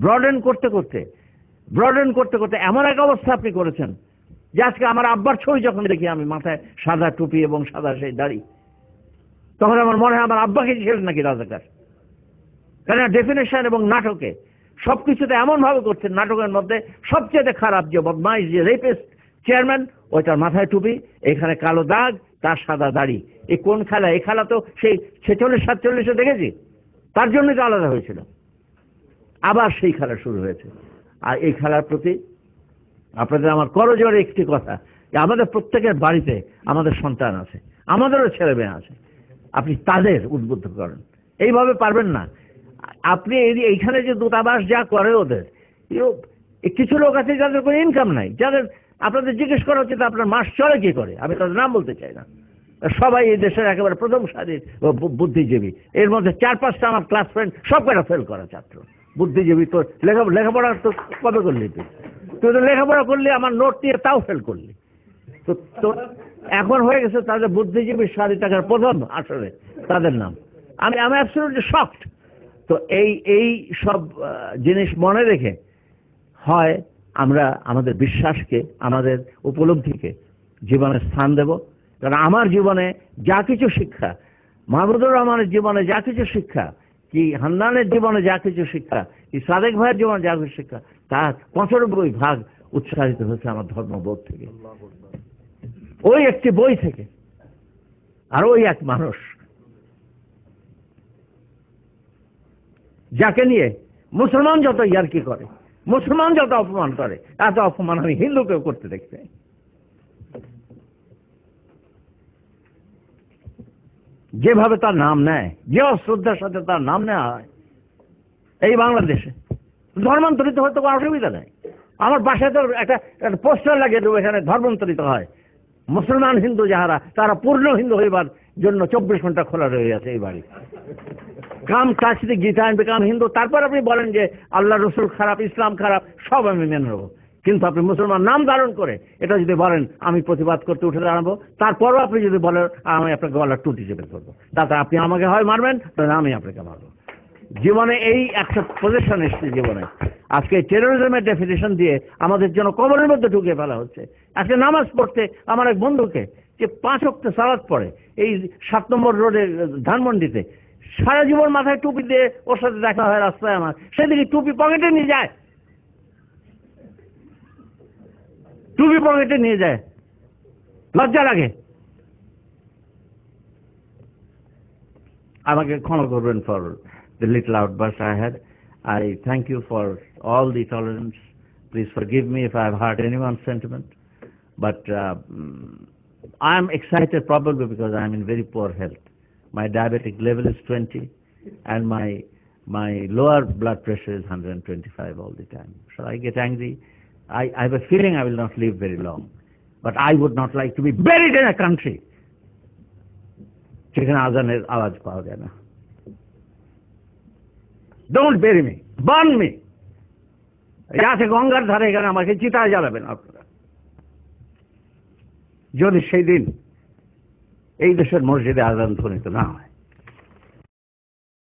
Broaden করতে করতে এমন এক অবস্থা আপনি করেছেন যে আজকে আমার আব্বার ছবি যখন দেখি আমি, মাথায় সাদা টুপি এবং সাদা সেই দাড়ি, তখন আমার মনে হয় আমার আব্বাকে ছিলেন নাকি রাজাকার। কেন ডেফিনেশন এবং নাটকে সবকিছুতে এমন ভাবে করছেন, নাটকের মধ্যে সবচেয়ে খারাপ যে বদমাইশ, যে রেপিস্ট চেয়ারম্যান, ওইটার মাথায় টুপি, এখানে কালো দাগ, তার সাদা দাড়ি। এই কোন খেলা? এই খেলা তো সেই 46-47 দেখেছি, তার জন্যই তো আলাদা হয়েছিল। আবার সেই খেলা শুরু হয়েছে। আর এই খেলার প্রতি আপনাদের আমার করজোড়ে একটি কথা, যে আমাদের প্রত্যেকের বাড়িতে আমাদের সন্তান আছে, আমাদেরও ছেলে মেয়ে আছে, আপনি তাদের উদ্বুদ্ধ করেন। এইভাবে পারবেন না আপনি। এইখানে যে দূতাবাস যা করে ওদের, কিছু লোক আছে যাদের কোনো ইনকাম নাই, যাদের আপনাদের জিজ্ঞেস করা উচিত আপনার মাস চলে কি করে। আমি তাদের নাম বলতে চাই না, সবাই এই দেশের একেবারে প্রথম সারির বুদ্ধিজীবী। এর মধ্যে 4-5টা আমার ক্লাস ফ্রেন্ড, সব কটা ফেল করা ছাত্র, বুদ্ধিজীবী। তো লেখাপড়া তো কবে করলি? তুই তো লেখাপড়া করলি, আমার নোট দিয়ে তাও ফেল করলি। তো এখন হয়ে গেছে তাদের বুদ্ধিজীবীর সারিটাকার প্রথম আসলে তাদের নাম। আমি অ্যাবসলিউটলি শকড। তো এই সব জিনিস মনে রেখে হয় আমরা আমাদের বিশ্বাসকে, আমাদের উপলব্ধিকে জীবনে স্থান দেব। কারণ আমার জীবনে যা কিছু শিক্ষা, মাহমুদুর রহমানের জীবনে যা কিছু শিক্ষা, কি হান্নানের জীবনে যা কিছু শিক্ষা, কি সাদেক ভাইয়ের জীবনে যা কিছু শিক্ষা, তার 95% উৎসাহিত হয়েছে আমার ধর্মবোধ থেকে, ওই একটি বই থেকে, আর ওই এক মানুষ যাকে নিয়ে মুসলমান যত ইয়ার্কি করে, মুসলমান যত অপমান করে, এত অপমান আমি হিন্দুকেও করতে দেখতে। যেভাবে তার নাম নেয়, যে অশ্রদ্ধার সাথে তার নাম নেওয়া হয় এই বাংলাদেশে, ধর্মান্তরিত হয়তো কোনো অসুবিধা নেই। আমার বাসায় তো একটা পোস্টার লাগিয়ে দেবো, এখানে ধর্মান্তরিত হয়। মুসলমান হিন্দু যাহারা, তারা পূর্ণ হিন্দু হইবার জন্য 24 ঘন্টা খোলা রয়ে আছে এই বাড়ি। Come touch the Gita and become Hindu. তারপর আপনি বলেন যে আল্লাহ রসুল খারাপ, ইসলাম খারাপ, সব আমি মেনে নেবো। কিন্তু আপনি মুসলমান নাম ধারণ করে এটা যদি বলেন, আমি প্রতিবাদ করতে উঠে দাঁড়াবো। তারপরও আপনি যদি বলেন আমি আপনাকে গলার টুটি চেপে ধরবো, তাতে আপনি আমাকে হয় মারবেন, তাহলে আমি আপনাকে মারবো। জীবনে এই একটা পজিশন এসছে জীবনে। আজকে টেরোরিজমের ডেফিনেশন দিয়ে আমাদের জন্য কবরের মধ্যে ঢুকে ফেলা হচ্ছে। আজকে নামাজ পড়তে আমার এক বন্ধুকে, যে 5 ওয়াক্ত সালাত পড়ে এই 7 নম্বর রোডে ধানমন্ডিতে, সারা জীবন মাথায় টুপি দিয়ে ওর সাথে দেখা হয় রাস্তায় আমার, সেদিকে টুপি পকেটে নিয়ে যায়, টুপি পকেটে নিয়ে যায়, লজ্জা লাগে। আমাকে ক্ষমা করবেন for the little outburst I had. I thank you for all the tolerance. Please forgive me if I have hurt anyone's sentiment. But I am excited probably because I am in very poor health. My diabetic level is 20 and my lower blood pressure is 125 all the time. So I get angry. I have a feeling I will not live very long. But I would not like to be buried in a country যেখানে আজানের আওয়াজ পাওয়া যায় না। Don't bury me, burn me. আছে গঙ্গার ধারে, এখানে আমাকে চিতায় জ্বালাবেন আপনারা। যদি সেই দিন এই দেশের মসজিদে আজান ধ্বনিত না হয়।